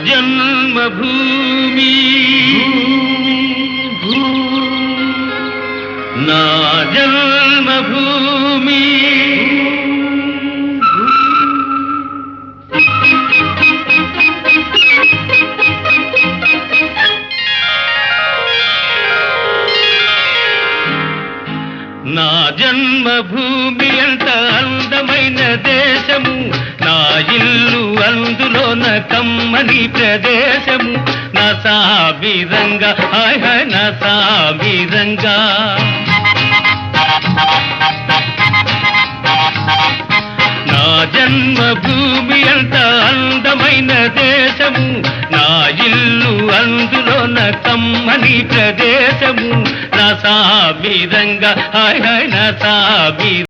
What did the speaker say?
జన్మభూమి నా జన్మభూమి నా జన్మభూమి అంత అందమైన దేశము నా ఇల్లు అందులోన కమ్మని ప్రదేశము నా సామిరంగా హాయ్ హాయ్ నా సామిరంగా నా జన్మభూమి అంత అందమైన దేశము నా ఇల్లు అందులోన కమ్మని ప్రదేశము నా సామిరంగా హాయ్ హాయ్ నా సామి